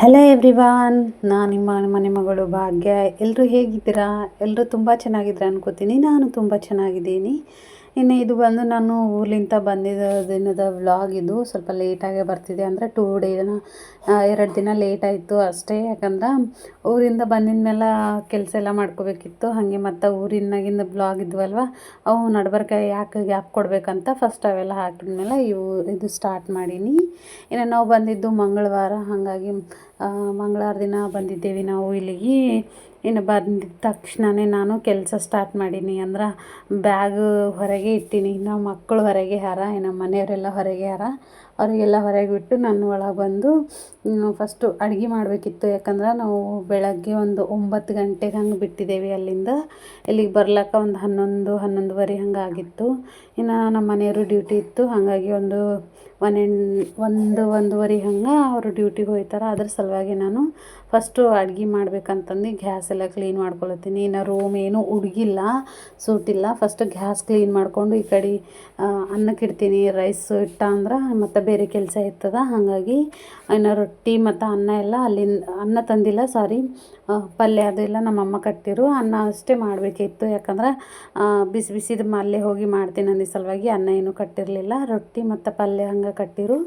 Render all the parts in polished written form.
Hello everyone, ನಾನು ನಿಮ್ಮ ಮನೆ ಮಗಳು ಭಾಗ್ಯ. ಎಲ್ಲರೂ ಹೇಗಿದ್ದೀರಾ? ಎಲ್ಲರೂ ತುಂಬ ಚೆನ್ನಾಗಿದ್ದೀರಾ ಅನ್ಕೋತೀನಿ. ನಾನು ತುಂಬ ಚೆನ್ನಾಗಿದ್ದೀನಿ. ಇನ್ನು ಇದು ಬಂದು ನಾನು ಊರ್ಲಿಂದ ಬಂದಿದ್ದ ದಿನದ ವ್ಲಾಗ್. ಇದು ಸ್ವಲ್ಪ ಲೇಟಾಗೇ ಬರ್ತಿದೆ, ಅಂದರೆ 2 ದಿನ ಲೇಟ್ ಆಯಿತು ಅಷ್ಟೇ. ಯಾಕಂದ್ರೆ ಊರಿಂದ ಬಂದಿದ ಮೇಲೆ ಕೆಲಸ ಎಲ್ಲ ಮಾಡ್ಕೋಬೇಕಿತ್ತು. ಹಾಗೆ ಮತ್ತು ಊರಿನಾಗಿಂದ ವ್ಲಾಗ್ ಇದ್ವಲ್ವ, ಅವು ನಡ್ಬರ್ಕ ಯಾಕೆ ಗ್ಯಾಪ್ ಕೊಡಬೇಕಂತ ಫಸ್ಟ್ ಅವೆಲ್ಲ ಹಾಕಿದ್ಮೇಲೆ ಇದು ಸ್ಟಾರ್ಟ್ ಮಾಡೀನಿ. ಇನ್ನು ನಾವು ಬಂದಿದ್ದು ಮಂಗಳವಾರ, ಹಾಗಾಗಿ ಮಂಗಳವಾರ ದಿನ ಬಂದಿದ್ದೇವೆ ನಾವು ಇಲ್ಲಿಗೆ. ಇನ್ನು ಬಂದಿದ್ದ ತಕ್ಷಣವೇ ನಾನು ಕೆಲಸ ಸ್ಟಾರ್ಟ್ ಮಾಡೀನಿ. ಅಂದ್ರೆ ಬ್ಯಾಗ್ ಹೊರಗೆ ಇಟ್ಟೀನಿ. ನಮ್ಮ ಮಕ್ಕಳು ಹೊರಗೆ ಹಾರ, ನಮ್ಮ ಮನೆಯವರೆಲ್ಲ ಹೊರಗೆ ಹಾರ. ಅವರಿಗೆಲ್ಲ ಹೊರಗೆ ಬಿಟ್ಟು ನಾನು ಒಳಗೆ ಬಂದು ಫಸ್ಟು ಅಡುಗೆ ಮಾಡಬೇಕಿತ್ತು. ಯಾಕಂದ್ರೆ ನಾವು ಬೆಳಗ್ಗೆ ಒಂದು 9 ಗಂಟೆಗೆ ಹಂಗೆ ಬಿಟ್ಟಿದ್ದೇವೆ ಅಲ್ಲಿಂದ. ಇಲ್ಲಿಗೆ ಬರ್ಲಿಕ್ಕೆ ಒಂದು 11-11:30 ಹಂಗೆ ಆಗಿತ್ತು. ಇನ್ನು ನಮ್ಮ ಮನೆಯವರು ಡ್ಯೂಟಿ ಇತ್ತು, ಹಾಗಾಗಿ ಒಂದು 1-1:30 ಹಂಗೆ ಅವರು ಡ್ಯೂಟಿಗೆ ಹೋಗ್ತಾರೆ. ಅದ್ರ ಸಲುವಾಗಿ ನಾನು ಫಸ್ಟು ಅಡುಗೆ ಮಾಡ್ಬೇಕಂತಂದು ಗ್ಯಾಸ್ ಎಲ್ಲ ಕ್ಲೀನ್ ಮಾಡ್ಕೊಳತ್ತೀನಿ. ಇನ್ನು ರೂಮ್ ಏನೂ ಉಡುಗಿಲ್ಲ, ಸೂಟಿಲ್ಲ. ಫಸ್ಟ್ ಗ್ಯಾಸ್ ಕ್ಲೀನ್ ಮಾಡಿಕೊಂಡು ಈ ಕಡೆ ಅನ್ನಕ್ಕೆ ಇಡ್ತೀನಿ. ರೈಸ್ ಇಟ್ಟ ಅಂದ್ರೆ ಮತ್ತು ಬೇರೆ ಕೆಲಸ ಇರ್ತದೆ. ಹಾಗಾಗಿ ಇನ್ನು ರೊಟ್ಟಿ ಮತ್ತು ಅನ್ನ ಎಲ್ಲ ಅನ್ನ ತಂದಿಲ್ಲ, ಪಲ್ಯ ಅದೆಲ್ಲ ನಮ್ಮಮ್ಮ ಕಟ್ಟಿರು. ಅನ್ನ ಅಷ್ಟೇ ಮಾಡಬೇಕಿತ್ತು. ಯಾಕಂದ್ರೆ ಬಿಸಿ ಬಿಸಿದು ಅಲ್ಲೇ ಹೋಗಿ ಮಾಡ್ತೀನಿ ಅಂದ ಸಲುವಾಗಿ ಅನ್ನ ಏನೂ ಕಟ್ಟಿರಲಿಲ್ಲ. ರೊಟ್ಟಿ ಮತ್ತು ಪಲ್ಯ ಹಂಗೆ ಕಟ್ಟಿರು.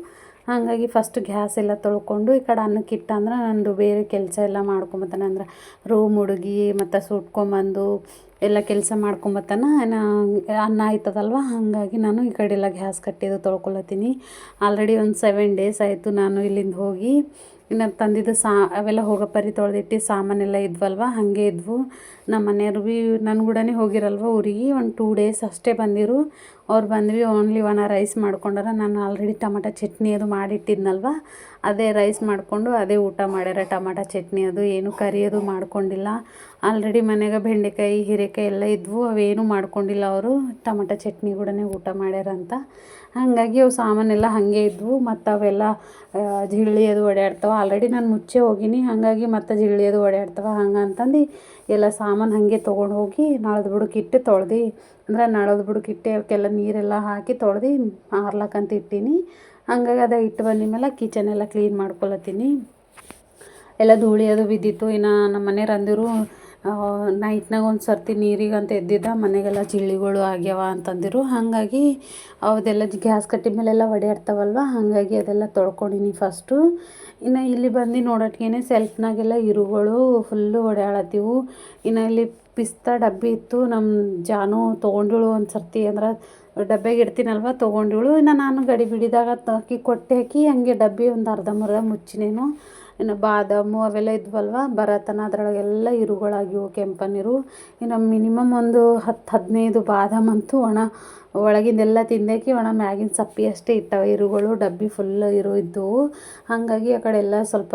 ಹಾಗಾಗಿ ಫಸ್ಟ್ ಗ್ಯಾಸ್ ಎಲ್ಲ ತೊಳ್ಕೊಂಡು ಈ ಕಡೆ ಅನ್ನಕ್ಕೆ ಇಟ್ಟ ಅಂದ್ರೆ ನಂದು ಬೇರೆ ಕೆಲಸ ಎಲ್ಲ ಮಾಡ್ಕೊಂಬತ್ತಾನೆ. ಅಂದ್ರೆ ರೂಮ್ ಹುಡುಗಿ ಮತ್ತು ಸುಟ್ಕೊಂಬಂದು ಎಲ್ಲ ಕೆಲಸ ಮಾಡ್ಕೊಂಬತ್ತಾನ. ಅನ್ನ ಆಯ್ತದಲ್ವ, ಹಾಗಾಗಿ ನಾನು ಈ ಕಡೆ ಎಲ್ಲ ಗ್ಯಾಸ್ ಕಟ್ಟಿದ್ದು ತೊಳ್ಕೊಳತ್ತೀನಿ. ಆಲ್ರೆಡಿ ಒಂದು 7 ಡೇಸ್ ಆಯಿತು ನಾನು ಇಲ್ಲಿಂದ ಹೋಗಿ. ಇನ್ನು ತಂದಿದ್ದು ಅವೆಲ್ಲ ಹೋಗೋ ಪರಿ ತೊಳೆದಿಟ್ಟು ಸಾಮಾನೆಲ್ಲ ಇದ್ವಲ್ವ, ಹಾಗೆ ಇದ್ವು. ನಮ್ಮ ಮನೆಯವ್ರು ಭೀ ನನ್ನ ಕೂಡನೇ ಹೋಗಿರಲ್ವ ಊರಿಗೆ. ಒಂದು 2 ಡೇಸ್ ಅಷ್ಟೇ ಬಂದಿರು. ಅವ್ರು ಬಂದ್ವಿ ಓನ್ಲಿ ಒಣ ರೈಸ್ ಮಾಡ್ಕೊಂಡಾರ. ನಾನು ಆಲ್ರೆಡಿ ಟೊಮಾಟೊ ಚಟ್ನಿ ಅದು ಮಾಡಿಟ್ಟಿದ್ನಲ್ವ, ಅದೇ ರೈಸ್ ಮಾಡಿಕೊಂಡು ಅದೇ ಊಟ ಮಾಡ್ಯಾರ. ಟೊಮಾಟೊ ಚಟ್ನಿ ಅದು ಏನು ಕರಿ ಅದು ಮಾಡ್ಕೊಂಡಿಲ್ಲ. ಆಲ್ರೆಡಿ ಮನೆಯಾಗ ಬೆಂಡೆಕಾಯಿ ಹೀರೆಕಾಯಿ ಎಲ್ಲ ಇದ್ವು, ಅವೇನು ಮಾಡ್ಕೊಂಡಿಲ್ಲ. ಅವರು ಟೊಮಾಟೊ ಚಟ್ನಿ ಕೂಡನೇ ಊಟ ಮಾಡ್ಯಾರಂತ. ಹಾಗಾಗಿ ಅವು ಸಾಮಾನೆಲ್ಲ ಹಾಗೆ ಇದ್ವು. ಮತ್ತು ಅವೆಲ್ಲ ಜಿರಳೆ ಅದು ಓಡಾಡ್ತಾವೆ. ಆಲ್ರೆಡಿ ನಾನು ಮುಚ್ಚೆ ಹೋಗೀನಿ, ಹಾಗಾಗಿ ಮತ್ತು ಜಿರಳೆ ಅದು ಓಡಾಡ್ತಾವೆ. ಹಂಗೆ ಅಂತಂದು ಎಲ್ಲ ಸಾಮಾನು ಹಾಗೆ ತೊಗೊಂಡು ಹೋಗಿ ನಾಳದ ಬುಡಕ್ಕಿಟ್ಟು ತೊಳ್ದು, ಅಂದ್ರೆ ನಾಳದ ಬುಡಕ್ಕಿಟ್ಟು ಅವಕ್ಕೆಲ್ಲ ನೀರೆಲ್ಲ ಹಾಕಿ ತೊಳ್ದು ಆರ್ಲಕ್ಕಂತ ಇಟ್ಟೀನಿ. ಹಂಗಾಗಿ ಅದು ಇಟ್ಟು ಬಂದ ಮೇಲೆ ಕಿಚನ್ ಎಲ್ಲ ಕ್ಲೀನ್ ಮಾಡ್ಕೊಳತ್ತೀನಿ. ಎಲ್ಲ ಧೂಳಿ ಅದು ಬಿದ್ದಿತ್ತು. ಇನ್ನು ನಮ್ಮ ಮನೆಯವ್ರು ಅಂದಿರು, ನೈಟ್ನಾಗ ಒಂದು ಸರ್ತಿ ನೀರಿಗೆ ಅಂತ ಎದ್ದಿದ್ದ, ಮನೆಗೆಲ್ಲ ಜಿರಳೆಗಳು ಆಗ್ಯಾವ ಅಂತಂದಿರು. ಹಾಗಾಗಿ ಅವದೆಲ್ಲ ಗ್ಯಾಸ್ ಕಟ್ಟಿದ ಮೇಲೆಲ್ಲ ಒಡ್ಯಾಡ್ತಾವಲ್ವ, ಹಾಗಾಗಿ ಅದೆಲ್ಲ ತೊಳ್ಕೊಂಡೀನಿ ಫಸ್ಟು. ಇನ್ನು ಇಲ್ಲಿ ಬಂದು ನೋಡೋಟ್ಗೆ ಸೆಲ್ಫ್ನಾಗೆಲ್ಲ ಇರುಗಳು ಫುಲ್ಲು ಓಡಾಡತ್ತಿವು. ಇನ್ನು ಇಲ್ಲಿ ಪಿಸ್ತಾ ಡಬ್ಬಿ ಇತ್ತು, ನಮ್ಮ ಜಾನು ತೊಗೊಂಡಿಳು ಒಂದು ಸರ್ತಿ. ಅಂದ್ರೆ ಡಬ್ಬಿಗೆ ಇಡ್ತೀನಲ್ವ, ತೊಗೊಂಡಿಳು. ಇನ್ನು ನಾನು ಗಡಿ ಬಿಡಿದಾಗ ಹಾಕಿ ಕೊಟ್ಟೆ ಹಾಕಿ ಹಂಗೆ ಡಬ್ಬಿ ಒಂದು ಅರ್ಧಂಬರ್ಧ ಮುಚ್ಚಿನೇನು. ಇನ್ನು ಬಾದಾಮು ಅವೆಲ್ಲ ಇದ್ವಲ್ವ ಬರತನ, ಅದರೊಳಗೆಲ್ಲ ಇರುಗಳಾಗಿವು, ಕೆಂಪನಿರು. ಇನ್ನು ಮಿನಿಮಮ್ ಒಂದು 10-15 ಬಾದಾಮಂತೂ ಒಳಗಿಂದೆಲ್ಲ ತಿಂದಾಕಿ ಮ್ಯಾಗಿನ ಸಪ್ಪೆ ಅಷ್ಟೇ ಇಟ್ಟವು ಇರುಗಳು. ಡಬ್ಬಿ ಫುಲ್ ಇದ್ದವು. ಹಾಗಾಗಿ ಆ ಕಡೆ ಎಲ್ಲ ಸ್ವಲ್ಪ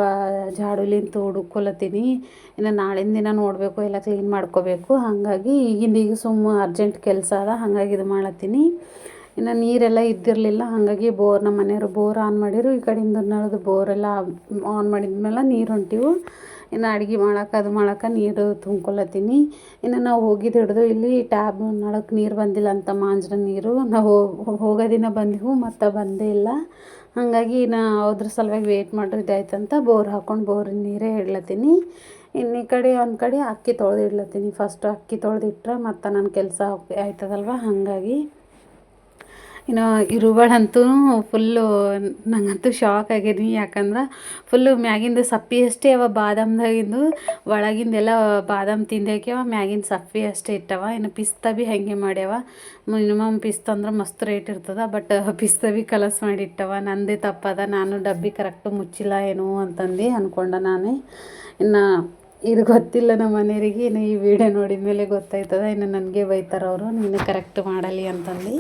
ಜಾಡುಲಿಂತ ಹುಡುಕೊಲತ್ತೀನಿ. ಇನ್ನು ನಾಳಿನ ದಿನ ನೋಡಬೇಕು, ಎಲ್ಲ ಕ್ಲೀನ್ ಮಾಡ್ಕೋಬೇಕು. ಹಾಗಾಗಿ ಈಗ ಸುಮ್ಮ ಅರ್ಜೆಂಟ್ ಕೆಲಸ ಅದ, ಹಾಗಾಗಿ ಇದು ಮಾಡತ್ತೀನಿ. ಇನ್ನು ನೀರೆಲ್ಲ ಇದ್ದಿರಲಿಲ್ಲ, ಹಾಗಾಗಿ ನಮ್ಮ ಮನೆಯವರು ಬೋರ್ ಆನ್ ಮಾಡಿರು. ಈ ಕಡೆಯಿಂದ ನಳದು ಬೋರೆಲ್ಲ ಆನ್ ಮಾಡಿದ್ಮೇಲೆ ನೀರು ಹೊಂಟಿವು. ಇನ್ನು ಅಡುಗೆ ಮಾಡೋಕೆ ನೀರು ತುಂಬ್ಕೊಳತ್ತೀನಿ. ಇನ್ನು ನಾವು ಹೋಗಿದ್ದು ಹಿಡಿದು ಇಲ್ಲಿ ಟ್ಯಾಬ್ ನಳಕ್ಕೆ ನೀರು ಬಂದಿಲ್ಲ ಅಂತ, ಮಾಂಜ್ರ ನೀರು. ನಾವು ಹೋಗೋ ದಿನ ಬಂದೆವು, ಮತ್ತು ಬಂದೇ ಇಲ್ಲ. ಹಾಗಾಗಿ ಅದ್ರ ಸಲುವಾಗಿ ವೇಟ್ ಮಾಡಿರಿ ಇದಾಯ್ತಂತ ಬೋರ್ ಹಾಕ್ಕೊಂಡು ಬೋರಿನ ನೀರೇ ಇಡ್ಲತ್ತೀನಿ. ಇನ್ನು ಈ ಕಡೆ ಒಂದು ಕಡೆ ಅಕ್ಕಿ ತೊಳೆದು ಇಡ್ಲತ್ತೀನಿ. ಫಸ್ಟು ಅಕ್ಕಿ ತೊಳೆದಿಟ್ರೆ ಮತ್ತು ನನ್ನ ಕೆಲಸ ಆಯ್ತದಲ್ವ, ಹಾಗಾಗಿ. ಇನ್ನು ಇರುಗಳಂತೂ ಫುಲ್ಲು ನನಗಂತೂ ಶಾಕ್ ಆಗೀನಿ. ಯಾಕಂದ್ರೆ ಫುಲ್ಲು ಮ್ಯಾಗಿಂದು ಸಪ್ಪೆ ಅಷ್ಟೇ ಅವ ಬಾದಾಮ್ದಾಗಿಂದು, ಒಳಗಿಂದೆಲ್ಲ ಬಾದಾಮ್ ತಿಂದಾಕ್ಯವ, ಮ್ಯಾಗಿನ ಸಪ್ಪೆ ಅಷ್ಟೇ ಇಟ್ಟವ. ಇನ್ನು ಪಿಸ್ತಾ ಭೀ ಹಾಗೆ ಮಾಡ್ಯಾವ. ಮಿನಿಮಮ್ ಪಿಸ್ತಾ ಅಂದ್ರೆ ಮಸ್ತ್ ರೇಟ್ ಇರ್ತದೆ, ಬಟ್ ಪಿಸ್ತಾ ಭೀ ಕಲಸ್ ಮಾಡಿಟ್ಟವ. ನಂದೇ ತಪ್ಪದ, ನಾನು ಡಬ್ಬಿ ಕರೆಕ್ಟು ಮುಚ್ಚಿಲ್ಲ ಏನೋ ಅಂತಂದು ಅಂದ್ಕೊಂಡೆ ನಾನೇ. ಇನ್ನು ಇದು ಗೊತ್ತಿಲ್ಲ ನಮ್ಮ ಮನೆಯವರಿಗೆ. ಇನ್ನು ಈ ವಿಡಿಯೋ ನೋಡಿದ ಮೇಲೆ ಗೊತ್ತಾಯ್ತದ. ಇನ್ನು ನನಗೆ ಬೈತಾರೆ ಅವರು, ನೀನು ಕರೆಕ್ಟ್ ಮಾಡಲಿ ಅಂತಂದು.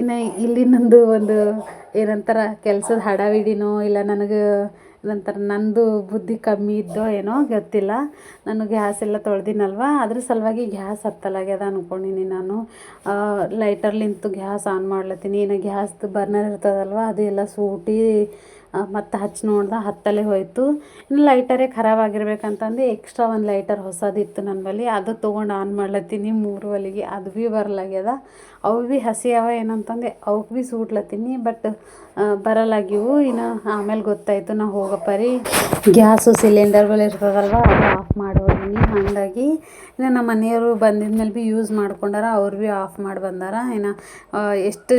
ಇನ್ನು ಇಲ್ಲಿ ನಂದು ಒಂದು ಏನಂತಾರೆ ಕೆಲಸದ ಹಡಾವಿಡಿನೋ ಇಲ್ಲ ನನಗೆ ಏನಂತಾರೆ ನಂದು ಬುದ್ಧಿ ಕಮ್ಮಿ ಇದ್ದೋ ಏನೋ ಗೊತ್ತಿಲ್ಲ. ನಾನು ಗ್ಯಾಸ್ ಎಲ್ಲ ತೊಳೆದಿನಲ್ವ, ಅದ್ರ ಸಲುವಾಗಿ ಗ್ಯಾಸ್ ಹತ್ತಲಾಗ್ಯದ ಅಂದ್ಕೊಂಡೀನಿ ನಾನು. ಲೈಟರ್ಲಿಂತ ಗ್ಯಾಸ್ ಆನ್ ಮಾಡ್ಲತ್ತೀನಿ. ಇನ್ನು ಗ್ಯಾಸ್ದು ಬರ್ನರ್ ಇರ್ತದಲ್ವ, ಅದು ಎಲ್ಲ ಸೂಟಿ ಮತ್ತು ಹಚ್ಚಿ ನೋಡ್ದೆ ಹತ್ತಲ್ಲೇ ಹೋಯಿತು. ಇನ್ನು ಲೈಟರೇ ಖರಾಬ್ ಆಗಿರ್ಬೇಕಂತಂದು ಎಕ್ಸ್ಟ್ರಾ ಒಂದು ಲೈಟರ್ ಹೊಸದಿತ್ತು ನನ್ನ ಬಳಿ, ಅದು ತೊಗೊಂಡು ಆನ್ ಮಾಡ್ಲತ್ತೀನಿ 3 ಒಲೆಗೆ. ಅದು ಭೀ ಬರಲಾಗ್ಯದ. ಅವು ಭೀ ಹಸಿ ಅವ ಏನಂತಂದು ಅವಕ್ಕೆ ಭೀ ಸುಡ್ಲತ್ತೀನಿ, ಬಟ್ ಬರಲಾಗಿವು. ಇನ್ನು ಆಮೇಲೆ ಗೊತ್ತಾಯಿತು ನಾ ಹೋಗಪ್ಪರಿ ಗ್ಯಾಸು ಸಿಲಿಂಡರ್ ಬಳಿ ಇರ್ತದಲ್ವ ಅದು ಆಫ್ ಮಾಡೋದೀನಿ. ಹಾಗಾಗಿ ಇನ್ನು ನಮ್ಮ ಮನೆಯವರು ಬಂದಿದ ಮೇಲೆ ಭೀ ಯೂಸ್ ಮಾಡ್ಕೊಂಡಾರ, ಅವ್ರು ಭೀ ಆಫ್ ಮಾಡಿ ಬಂದಾರ. ಇನ್ನು ಎಷ್ಟು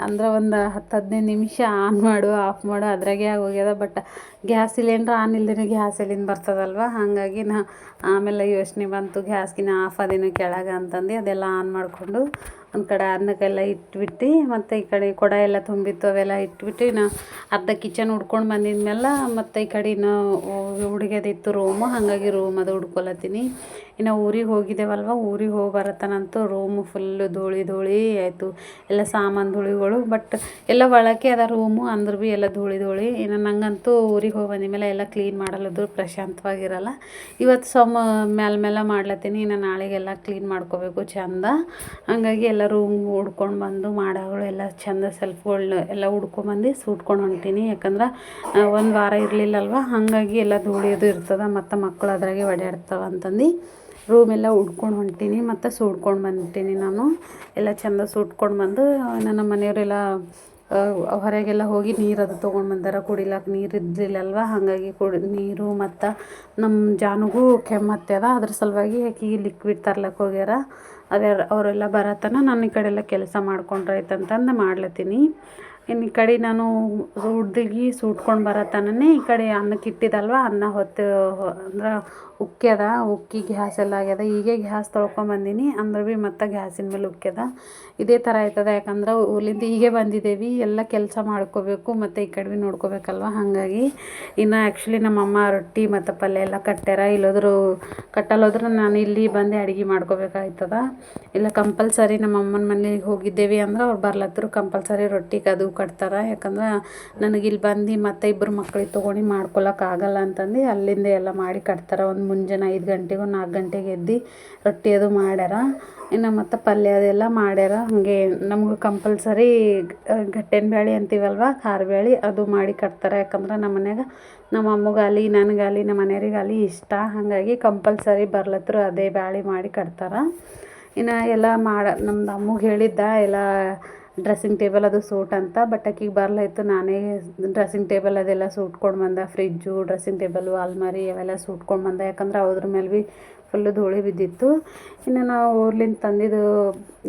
ಅಂದ್ರೆ ಒಂದು 10-15 ನಿಮಿಷ ಆನ್ ಮಾಡು ಆಫ್ ಮಾಡು ಅದ್ರಾಗೆ ಆಗೋಗ್ಯದ. ಬಟ್ ಗ್ಯಾಸ್ ಸಿಲಿಂಡ್ರ್ ಆನ್ ಇಲ್ದೇ ಗ್ಯಾಸ್ ಎಲ್ಲಿಂದ ಬರ್ತದಲ್ವ, ಹಾಗಾಗಿ ನಾ ಆಮೇಲೆ ಯೋಚನೆ ಬಂತು ಗ್ಯಾಸ್ಗಿನ ಆಫ್ ಅದೇನೋ ಕೆಳಗೆ ಅಂತಂದು ಅದೆಲ್ಲ ಆನ್ ಮಾಡಿಕೊಂಡು ಒಂದು ಕಡೆ ಅನ್ನಕ್ಕೆಲ್ಲ ಇಟ್ಬಿಟ್ಟು, ಮತ್ತು ಈ ಕಡೆ ಕೊಡ ಎಲ್ಲ ತುಂಬಿತ್ತು ಅವೆಲ್ಲ ಇಟ್ಬಿಟ್ಟು ಇನ್ನು ಅರ್ಧ ಕಿಚನ್ ಹುಡ್ಕೊಂಡು ಬಂದಿದ್ಮೇಲೆ ಮತ್ತು ಈ ಕಡೆ ಇನ್ನು ಹುಡುಗದಿತ್ತು ರೂಮು, ಹಾಗಾಗಿ ರೂಮ್ ಅದು ಹುಡ್ಕೊಳತ್ತೀನಿ. ಇನ್ನು ಊರಿಗೆ ಹೋಗಿದ್ದೇವಲ್ವ, ಊರಿಗೆ ಹೋಗಿ ಬರತ್ತನಂತೂ ರೂಮು ಫುಲ್ಲು ಧೂಳಿ ಧೂಳಿ ಆಯಿತು, ಎಲ್ಲ ಸಾಮಾನು ಧೂಳಿಗಳು. ಬಟ್ ಎಲ್ಲ ಒಳಕ್ಕೆ ಅದ ರೂಮು ಅಂದ್ರೂ ಭೀ ಎಲ್ಲ ಧೂಳಿ ಧೂಳಿ. ಇನ್ನು ನಂಗಂತೂ ಊರಿಗೆ ಹೋಗಿ ಬಂದಮೇಲೆ ಎಲ್ಲ ಕ್ಲೀನ್ ಮಾಡಲ್ಲದು ಪ್ರಶಾಂತವಾಗಿರಲ್ಲ. ಇವತ್ತು ಮೇಲೆ ಮಾಡ್ಲತ್ತೀನಿ, ಇನ್ನು ನಾಳೆಗೆಲ್ಲ ಕ್ಲೀನ್ ಮಾಡ್ಕೋಬೇಕು ಚಂದ. ಹಾಗಾಗಿ ಎಲ್ಲ ರೂಮ್ ಹುಡ್ಕೊಂಡು ಬಂದು ಮಾಡಗಳು ಎಲ್ಲ ಚಂದ ಸೆಲ್ಫ್ಗಳು ಎಲ್ಲ ಹುಡ್ಕೊಂಬಂದು ಸುಟ್ಕೊಂಡು ಹೊಂಟೀನಿ. ಯಾಕಂದ್ರೆ ಒಂದು ವಾರ ಇರಲಿಲ್ಲಲ್ವ, ಹಾಗಾಗಿ ಎಲ್ಲ ಧೂಳಿಯೋದು ಇರ್ತದೆ ಮತ್ತು ಮಕ್ಕಳು ಅದ್ರಾಗೆ ಓಡಾಡ್ತಾವೆ ಅಂತಂದು ರೂಮೆಲ್ಲ ಹುಡ್ಕೊಂಡು ಹೊಂಟೀನಿ ಮತ್ತು ಸುಡ್ಕೊಂಡು ಬಂದ್ಬಿಟ್ಟೀನಿ. ನಾನು ಎಲ್ಲ ಚಂದ ಸುಟ್ಕೊಂಡು ಬಂದು ನನ್ನ ಮನೆಯವರೆಲ್ಲ ಹೊರಗೆಲ್ಲ ಹೋಗಿ ನೀರದು ತೊಗೊಂಡು ಬಂದಾರ. ಕುಡಿಲಕ್ಕೆ ನೀರು ಇದ್ದಿಲ್ಲಲ್ವ, ಹಾಗಾಗಿ ನೀರು ಮತ್ತು ನಮ್ಮ ಜಾನುಗೂ ಕೆಮ್ಮತ್ತದ, ಅದ್ರ ಸಲುವಾಗಿ ಆಕಿಗೆ ಲಿಕ್ವಿಡ್ ತರ್ಲಕ್ಕೆ ಹೋಗ್ಯಾರ. ಅವರೆಲ್ಲ ಬರತನ ನಾನು ಈ ಕಡೆ ಎಲ್ಲ ಕೆಲಸ ಮಾಡ್ಕೊಂಡ್ರಾಯ್ತಂತಂದು ಮಾಡ್ಲತ್ತೀನಿ. ಇನ್ನು ಈ ಕಡೆ ನಾನು ಹುಡ್ದಿಗೆ ಸುಟ್ಕೊಂಡು ಬರತನೇ ಈ ಕಡೆ ಅನ್ನಕ್ಕೆ ಇಟ್ಟಿದ್ದಲ್ವ, ಅನ್ನ ಹೊತ್ತು ಅಂದ್ರೆ ಉಕ್ಕ್ಯದ, ಉಕ್ಕಿ ಗ್ಯಾಸ್ ಎಲ್ಲ ಆಗ್ಯದ. ಹೀಗೆ ಗ್ಯಾಸ್ ತೊಳ್ಕೊಂಬಂದೀನಿ ಅಂದ್ರೆ ಭೀ ಮತ್ತು ಗ್ಯಾಸಿನ ಮೇಲೆ ಉಕ್ಕ್ಯದ. ಇದೇ ಥರ ಆಯ್ತದ, ಯಾಕಂದ್ರೆ ಊರ್ಲಿಂದ ಹೀಗೆ ಬಂದಿದ್ದೇವೆ, ಎಲ್ಲ ಕೆಲಸ ಮಾಡ್ಕೋಬೇಕು ಮತ್ತು ಈ ಕಡೆ ಭೀ ನೋಡ್ಕೋಬೇಕಲ್ವ. ಹಾಗಾಗಿ ಇನ್ನು ಆ್ಯಕ್ಚುಲಿ ನಮ್ಮಮ್ಮ ರೊಟ್ಟಿ ಮತ್ತು ಪಲ್ಯ ಎಲ್ಲ ಕಟ್ಟ್ಯಾರ. ಕಟ್ಟಲ್ಲೋದ್ರೆ ನಾನು ಇಲ್ಲಿ ಬಂದು ಅಡುಗೆ ಮಾಡ್ಕೋಬೇಕಾಯ್ತದ. ಇಲ್ಲ ಕಂಪಲ್ಸರಿ ನಮ್ಮ ಅಮ್ಮನ ಮನೆಗೆ ಹೋಗಿದ್ದೇವೆ ಅಂದ್ರೆ ಅವ್ರು ಬರ್ಲತ್ತರು ಕಂಪಲ್ಸರಿ ರೊಟ್ಟಿಗೆ ಅದು ಕಟ್ತಾರೆ. ಯಾಕಂದ್ರೆ ನನಗಿಲ್ಲಿ ಬಂದು ಮತ್ತು 2 ಮಕ್ಳಿಗೆ ತೊಗೊಂಡು ಮಾಡ್ಕೊಳಕ್ಕಾಗಲ್ಲ ಅಂತಂದು ಅಲ್ಲಿಂದ ಎಲ್ಲ ಮಾಡಿ ಕಟ್ತಾರೆ. ಒಂದು ಮುಂಜಾನೆ 5 ಗಂಟೆಗೆ 4 ಗಂಟೆಗೆ ಎದ್ದು ರೊಟ್ಟಿ ಅದು ಮಾಡ್ಯಾರ. ಇನ್ನು ಮತ್ತು ಪಲ್ಯ ಅದೆಲ್ಲ ಮಾಡ್ಯಾರ. ಹಾಗೆ ನಮ್ಗೆ ಕಂಪಲ್ಸರಿ ಗಟ್ಟಿನ ಬ್ಯಾಳೆ ಅಂತೀವಲ್ವ, ಖಾರ ಬ್ಯಾಳೆ ಅದು ಮಾಡಿ ಕಟ್ತಾರೆ. ಯಾಕಂದ್ರೆ ನಮ್ಮ ಮನ್ಯಾಗ ನಮ್ಮ ಅಮ್ಮಗಾಲಿ ನನಗಾಲಿ ನಮ್ಮ ಮನೆಯವರಿಗಾಲಿ ಇಷ್ಟ, ಹಾಗಾಗಿ ಕಂಪಲ್ಸರಿ ಬರ್ಲತ್ತರು ಅದೇ ಬ್ಯಾಳೆ ಮಾಡಿ ಕಟ್ತಾರೆ. ಇನ್ನು ಎಲ್ಲ ನಮ್ದು ಅಮ್ಮಗೆ ಹೇಳಿದ್ದ ಎಲ್ಲ ಡ್ರೆಸ್ಸಿಂಗ್ ಟೇಬಲ್ ಅದು ಸೂಟ್ ಅಂತ, ಬಟ್ ಆಕಿಗೆ ಬರಲಾಯ್ತು. ನಾನೇ ಡ್ರೆಸ್ಸಿಂಗ್ ಟೇಬಲ್ ಅದೆಲ್ಲ ಸೂಟ್ಕೊಂಡು ಬಂದೆ. ಫ್ರಿಜ್ಜು, ಡ್ರೆಸ್ಸಿಂಗ್ ಟೇಬಲು, ಅಲ್ಮಾರಿ ಅವೆಲ್ಲ ಸೂಟ್ಕೊಂಡು ಬಂದೆ. ಯಾಕಂದ್ರೆ ಅದ್ರ ಮೇಲೆ ಭೀ ಫುಲ್ಲು ಧೂಳಿ ಬಿದ್ದಿತ್ತು. ಇನ್ನು ನಾವು ಊರ್ಲಿಂದ ತಂದಿದ್ದು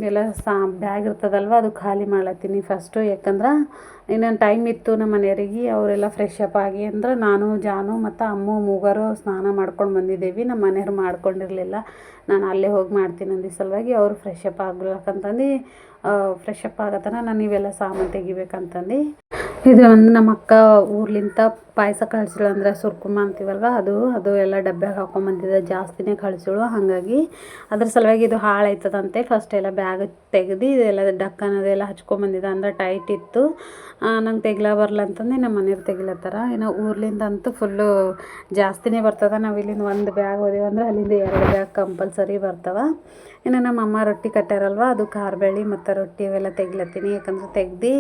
ಎಲ್ಲ ಬ್ಯಾಗ್ ಇರ್ತದಲ್ವ, ಅದು ಖಾಲಿ ಮಾಡ್ಲತ್ತೀನಿ ಫಸ್ಟು. ಯಾಕಂದ್ರೆ ಇನ್ನೊಂದು ಟೈಮ್ ಇತ್ತು ನಮ್ಮ ಮನೆಯವರಿಗೆ, ಅವರೆಲ್ಲ ಫ್ರೆಶ್ ಅಪ್ ಆಗಿ ಅಂದ್ರೆ ನಾನು ಜಾನು ಮತ್ತು ಅಮ್ಮ ಮೂಗರು ಸ್ನಾನ ಮಾಡ್ಕೊಂಡು ಬಂದಿದ್ದೇವೆ. ನಮ್ಮ ಮನೆಯವ್ರು ಮಾಡ್ಕೊಂಡಿರಲಿಲ್ಲ, ನಾನು ಅಲ್ಲೇ ಹೋಗಿ ಮಾಡ್ತೀನಿ ಅಂದ ಸಲುವಾಗಿ ಅವರು ಫ್ರೆಶ್ ಅಪ್ ಆಗ್ಬೇಕಂತಂದು ಫ್ರೆಶ್ ಅಪ್ ಆಗತ್ತನ ನಾನು ಇವೆಲ್ಲ ಸಾಮಾನು ತೆಗಿಬೇಕಂತಂದು. ಇದು ಒಂದು ನಮ್ಮ ಅಕ್ಕ ಊರ್ಲಿಂದ ಪಾಯಸ ಕಳಿಸಿಳು, ಅಂದರೆ ಸುರ್ಕುಮ ಅಂತೀವಲ್ವ, ಅದು ಎಲ್ಲ ಡಬ್ಬ್ಯಾಗ ಹಾಕೊಂಬಂದಿದ್ದೆ, ಜಾಸ್ತಿನೇ ಕಳಿಸಿಳು. ಹಾಗಾಗಿ ಅದ್ರ ಸಲುವಾಗಿ ಇದು ಹಾಳಾಯ್ತದಂತೆ. ಫಸ್ಟ್ ಎಲ್ಲ ಬ್ಯಾಗ್ ತೆಗೆದು ಇದೆಲ್ಲ ಡಕ್ಕನದೆಲ್ಲ ಹಚ್ಕೊಂಬಂದಿದ್ದೆ, ಅಂದ್ರೆ ಟೈಟ್ ಇತ್ತು. ನಂಗೆ ತೆಗ್ಲ ಬರಲ್ಲ ಅಂತಂದು ನಮ್ಮ ಮನೆಯವ್ರು ತೆಗಿಲತ್ತಾರ. ಇನ್ನು ಊರ್ಲಿಂದ ಅಂತೂ ಫುಲ್ಲು ಜಾಸ್ತಿನೇ ಬರ್ತದೆ. ನಾವು ಇಲ್ಲಿಂದ ಒಂದು ಬ್ಯಾಗ್ ಹೋದೆವಂದ್ರೆ ಅಲ್ಲಿಂದ 2 ಬ್ಯಾಗ್ ಕಂಪಲ್ಸರಿ ಬರ್ತವೆ. ಇನ್ನು ನಮ್ಮ ಅಮ್ಮ ರೊಟ್ಟಿ ಕಟ್ಟ್ಯಾರಲ್ವ, ಅದು ಖಾರ ಬೇಳೆ ಮತ್ತು ರೊಟ್ಟಿ ಅವೆಲ್ಲ ತೆಗಿಲತ್ತೀನಿ. ಯಾಕಂದ್ರೆ ತೆಗ್ದು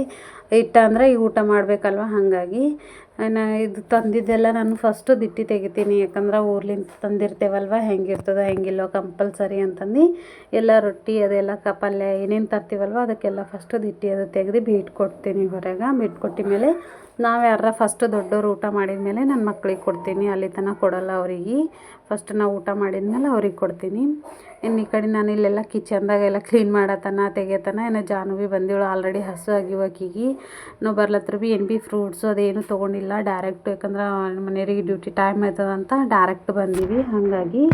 ಇಟ್ಟ ಅಂದರೆ ಈಗ ಊಟ ಮಾಡಬೇಕಲ್ವ, ಹಾಗಾಗಿ ಇದು ತಂದಿದ್ದೆಲ್ಲ ನಾನು ಫಸ್ಟು ದಿಟ್ಟಿ ತೆಗಿತೀನಿ. ಯಾಕಂದ್ರೆ ಊರ್ಲಿಂದ ತಂದಿರ್ತೇವಲ್ವ, ಹೆಂಗಿರ್ತದೋ ಹೆಂಗಿಲ್ಲೋ ಕಂಪಲ್ಸರಿ ಅಂತಂದು ಎಲ್ಲ ರೊಟ್ಟಿ ಅದೆಲ್ಲ ಪಲ್ಯ ಏನೇನು ತರ್ತೀವಲ್ವ ಅದಕ್ಕೆಲ್ಲ ಫಸ್ಟು ದಿಟ್ಟಿ ಅದು ತೆಗೆದು ಬಿಟ್ಕೊಡ್ತೀನಿ ಹೊರಗೆ. ಬಿಟ್ಕೊಟ್ಟ ಮೇಲೆ ನಾವು ಯಾರ ಫಸ್ಟು ದೊಡ್ಡವರು ಊಟ ಮಾಡಿದ ಮೇಲೆ ನನ್ನ ಮಕ್ಳಿಗೆ ಕೊಡ್ತೀನಿ, ಅಲ್ಲಿ ತನಕ ಕೊಡೋಲ್ಲ ಅವರಿಗೆ. ಫಸ್ಟ್ ನಾವು ಊಟ ಮಾಡಿದ್ಮೇಲೆ ಅವ್ರಿಗೆ ಕೊಡ್ತೀನಿ. ಇನ್ನು ಈ ಕಡೆ ನಾನು ಇಲ್ಲೆಲ್ಲ ಕಿಚನ್ದಾಗೆಲ್ಲ ಕ್ಲೀನ್ ಮಾಡತನ ತೆಗಿಯತನ. ಇನ್ನು ಜಾನು ಭೀ ಬಂದಿವಳು, ಆಲ್ರೆಡಿ ಹಸು ಆಗಿವು ಆಕಿಗೆ. ನಾವು ಬರ್ಲತ್ರ ಭೀ ಏನು ಭೀ ಫ್ರೂಟ್ಸು ಅದೇನು ತೊಗೊಂಡಿಲ್ಲ, ಡೈರೆಕ್ಟು. ಯಾಕಂದ್ರೆ ಮನೆಯವರಿಗೆ ಡ್ಯೂಟಿ ಟೈಮ್ ಆಯ್ತದಂತ ಡೈರೆಕ್ಟ್ ಬಂದೀವಿ. ಹಾಗಾಗಿ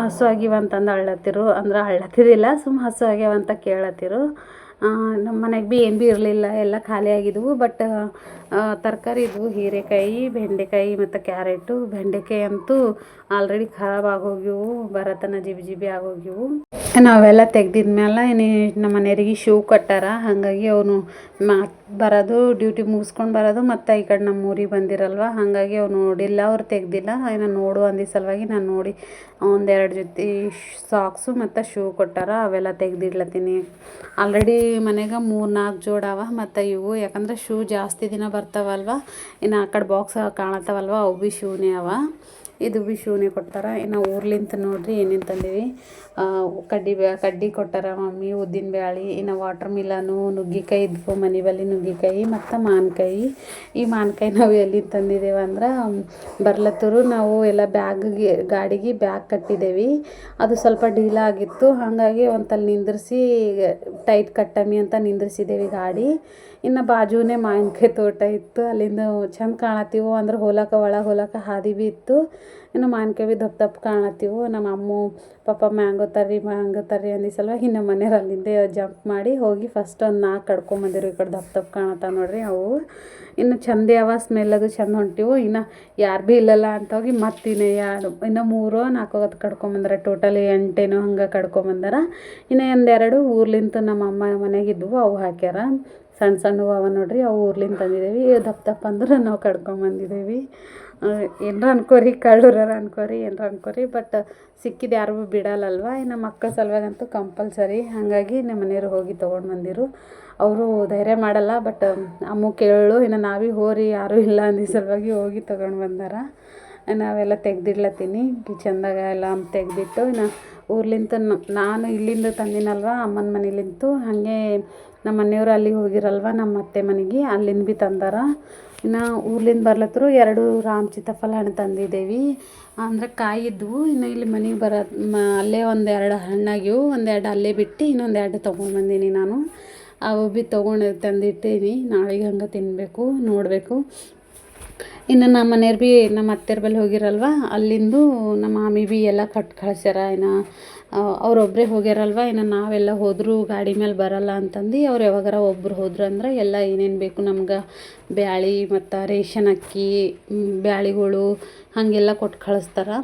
ಹಸು ಆಗಿವ ಅಂತಂದು ಅಳ್ಳತ್ತಿರು, ಅಂದ್ರೆ ಅಳ್ಳತ್ತಿದ್ದಿಲ್ಲ, ಹಸು ಆಗ್ಯಾವಂತ ಕೇಳತ್ತಿರು. ನಮ್ಮ ಮನೆಗೆ ಭೀ ಏನು ಭೀ ಇರಲಿಲ್ಲ, ಎಲ್ಲ ಖಾಲಿ ಆಗಿದ್ವು. ಬಟ್ ತರಕಾರಿ ಇದ್ವು, ಹೀರೆಕಾಯಿ, ಬೆಂಡೆಕಾಯಿ ಮತ್ತು ಕ್ಯಾರೆಟು. ಬೆಂಡೆಕಾಯಿ ಅಂತೂ ಆಲ್ರೆಡಿ ಖರಾಬ್ ಆಗೋಗ್ಯವು, ಬರತನ ಜಿಬಿ ಆಗೋಗ್ಯವು. ನಾವೆಲ್ಲ ತೆಗ್ದಿದ್ಮೇಲೆ ನಮ್ಮ ಮನೆಯವರಿಗೆ ಶೂ ಕಟ್ಟಾರ. ಹಾಗಾಗಿ ಅವನು ಬರೋದು ಡ್ಯೂಟಿ ಮುಗಿಸ್ಕೊಂಡು ಬರೋದು ಮತ್ತು ಈ ಕಡೆ ನಮ್ಮ ಊರಿಗೆ ಬಂದಿರಲ್ವ, ಹಾಗಾಗಿ ಅವ್ರು ನೋಡಿಲ್ಲ, ಅವ್ರು ತೆಗ್ದಿಲ್ಲ. ಇನ್ನು ನೋಡು ಅಂದ ಸಲುವಾಗಿ ನಾನು ನೋಡಿ 1-2 ಜೊತೆ ಸಾಕ್ಸು ಮತ್ತು ಶೂ ಕೊಟ್ಟಾರ, ಅವೆಲ್ಲ ತೆಗ್ದಿಡ್ಲತ್ತೀನಿ. ಆಲ್ರೆಡಿ ಮನೆಗೆ 3-4 ಜೋಡವ ಮತ್ತು ಇವು. ಯಾಕಂದ್ರೆ ಶೂ ಜಾಸ್ತಿ ದಿನ ಬರ್ತಾವಲ್ವ, ಇನ್ನು ಆ ಕಡೆ ಬಾಕ್ಸ್ ಕಾಣತ್ತವಲ್ವ ಅವು ಭೀ ಶೂನೇ ಅವ. ಇದು ಭೀ ಶೂನೇ ಕೊಡ್ತಾರೆ. ಇನ್ನು ಊರ್ಲಿಂತ ನೋಡ್ರಿ ಏನೇನು ತಂದೀವಿ. ಕಡ್ಡಿ ಕೊಟ್ಟಾರ ಮಮ್ಮಿ, ಉದ್ದಿನ ಬ್ಯಾಳೆ, ಇನ್ನು ವಾಟರ್ ಮಿಲನು, ನುಗ್ಗಿಕಾಯಿ ಇದ್ವು ಮನೆ ಬಳಿ ನುಗ್ಗಿಕಾಯಿ ಮತ್ತು ಮಾವಿನಕಾಯಿ. ಈ ಮಾವಿನಕಾಯಿ ನಾವು ಎಲ್ಲಿಂದ ತಂದಿದ್ದೇವೆ ಅಂದ್ರೆ ಬರ್ಲತ್ತೂರು ನಾವು ಎಲ್ಲ ಗಾಡಿಗೆ ಬ್ಯಾಗ್ ಕಟ್ಟಿದ್ದೇವೆ. ಅದು ಸ್ವಲ್ಪ ಢೀಲ ಆಗಿತ್ತು, ಹಾಗಾಗಿ ಒಂತಲ್ಲಿ ನಿಂದ್ರಿಸಿ ಟೈಟ್ ಕಟ್ಟಮಿ ಅಂತ ನಿಂದ್ರಿಸಿದ್ದೇವೆ ಗಾಡಿ. ಇನ್ನು ಬಾಜುನೇ ಮಾವಿನಕಾಯಿ ತೋಟ ಇತ್ತು, ಅಲ್ಲಿಂದ ಚಂದ ಕಾಣತ್ತೀವು ಅಂದ್ರೆ ಒಳಗೆ ಹೋಲಕ್ಕೆ ಹಾದಿ ಭೀ ಇತ್ತು. ಇನ್ನು ಮಾವಿನಕಾಯಿ ಭೀ ದಪ್ಪ ಕಾಣತ್ತೀವು. ನಮ್ಮ ಅಮ್ಮ ಪಾಪ ಮ್ಯಾಂಗೋ ತರ್ರಿ ಅಂದಿ ಸಲುವಾಗಿ ನಮ್ಮ ಮನೆಯವ್ರು ಅಲ್ಲಿಂದ ಜಂಪ್ ಮಾಡಿ ಹೋಗಿ ಫಸ್ಟ್ ಒಂದು 4 ಕಡ್ಕೊಂಬಂದಿರು. ಈ ಕಡೆ ದಪ್ಪ ಕಾಣತ್ತಾವ ನೋಡ್ರಿ ಅವು. ಇನ್ನು ಚಂದ ಅವ, ಸ್ಮೆಲ್ ಅದು ಚಂದ ಹೊಂಟಿವು. ಇನ್ನು ಯಾರು ಭೀ ಇಲ್ಲಲ್ಲ ಅಂತ ಹೋಗಿ ಮತ್ತು ಇನ್ನು 3-4 ಕಡ್ಕೊಂಬಂದಾರ. ಟೋಟಲ್ 8 ಹಂಗೆ ಕಡ್ಕೊಂಬಂದಾರ. ಇನ್ನು ಒಂದೆರಡು ಊರ್ಲಿಂತ ನಮ್ಮ ಅಮ್ಮ ಮನೆಗಿದ್ವು, ಅವು ಹಾಕ್ಯಾರ. ಸಣ್ಣವು ಅವ ನೋಡ್ರಿ, ಅವು ಊರ್ಲಿಂದ ತಂದಿದ್ದೇವೆ. ದಪ್ಪ ಅಂದ್ರೆ ನಾವು ಕಡ್ಕೊಂಬಂದಿದ್ದೇವೆ. ಏನರ ಅನ್ಕೋರಿ, ಕಳ್ಳರ ಅನ್ಕೋರಿ, ಏನರ ಅನ್ಕೋರಿ, ಬಟ್ ಸಿಕ್ಕಿದ್ದು ಯಾರು ಭೀ ಬಿಡಲ್ಲಲ್ವ. ಇನ್ನು ಮಕ್ಕಳ ಸಲುವಾಗಂತೂ ಕಂಪಲ್ಸರಿ. ಹಾಗಾಗಿ ನಮ್ಮ ಮನೆಯವರು ಹೋಗಿ ತೊಗೊಂಡು ಬಂದಿರು. ಅವರು ಧೈರ್ಯ ಮಾಡಲ್ಲ, ಬಟ್ ಅಮ್ಮ ಕೇಳು, ಇನ್ನು ನಾವೇ ಹೋರಿ ಯಾರೂ ಇಲ್ಲ ಅಂದಿ ಸಲುವಾಗಿ ಹೋಗಿ ತೊಗೊಂಡು ಬಂದಾರ. ನಾವೆಲ್ಲ ತೆಗ್ದಿಡ್ಲತ್ತೀನಿ ಕಿಚನ್ದಾಗ ಎಲ್ಲ ತೆಗೆದಿಟ್ಟು. ಇನ್ನು ಊರ್ಲಿಂತ ನಾನು ಇಲ್ಲಿಂದ ತಂದಿನಲ್ವ ಅಮ್ಮನ ಮನೇಲಿಂತು, ಹಾಗೆ ನಮ್ಮ ಮನೆಯವರು ಅಲ್ಲಿಗೆ ಹೋಗಿರಲ್ವ ನಮ್ಮ ಅತ್ತೆ ಮನೆಗೆ, ಅಲ್ಲಿಂದ ಭೀ ತಂದಾರ. ಇನ್ನು ಊರ್ಲಿಂದ ಬರ್ಲತ್ತರು 2 ರಾಮ್ ಸೀತಾಫಲ ಹಣ್ಣು ತಂದಿದ್ದೇವೆ. ಅಂದ್ರೆ ಕಾಯಿ ಇದ್ವು. ಇನ್ನು ಇಲ್ಲಿ ಮನೆಗೆ ಅಲ್ಲೇ 1-2 ಹಣ್ಣಾಗಿವು, 1-2 ಅಲ್ಲೇ ಬಿಟ್ಟು ಇನ್ನೊಂದು 2 ತೊಗೊಂಡು ಬಂದೀನಿ ನಾನು. ಅವು ಭೀ ತಂದಿಟ್ಟೀನಿ, ನಾಳೆಗೆ ಹಂಗೆ ತಿನ್ನಬೇಕು, ನೋಡಬೇಕು. ಇನ್ನು ನಮ್ಮ ಮನೆಯವ್ರು ಭೀ ನಮ್ಮ ಅತ್ತೆಯರ ಬಳಿ ಹೋಗಿರಲ್ವ, ಅಲ್ಲಿಂದು ನಮ್ಮ ಮಾಮಿ ಭೀ ಎಲ್ಲ ಕೊಟ್ಟು ಕಳ್ಸ್ಯಾರ. ಇನ್ನು ಅವರೊಬ್ಬರೇ ಹೋಗ್ಯಾರಲ್ವ, ಇನ್ನು ನಾವೆಲ್ಲ ಹೋದರೂ ಗಾಡಿ ಮೇಲೆ ಬರಲ್ಲ ಅಂತಂದು ಅವ್ರು ಯಾವಾಗಾರ ಒಬ್ಬರು ಹೋದ್ರು ಅಂದ್ರೆ ಎಲ್ಲ ಏನೇನು ಬೇಕು ನಮ್ಗೆ ಬ್ಯಾಳೆ ಮತ್ತು ರೇಷನ್ ಅಕ್ಕಿ, ಬ್ಯಾಳೆಗಳು ಹಾಗೆಲ್ಲ ಕೊಟ್ಟು ಕಳಿಸ್ತಾರೆ.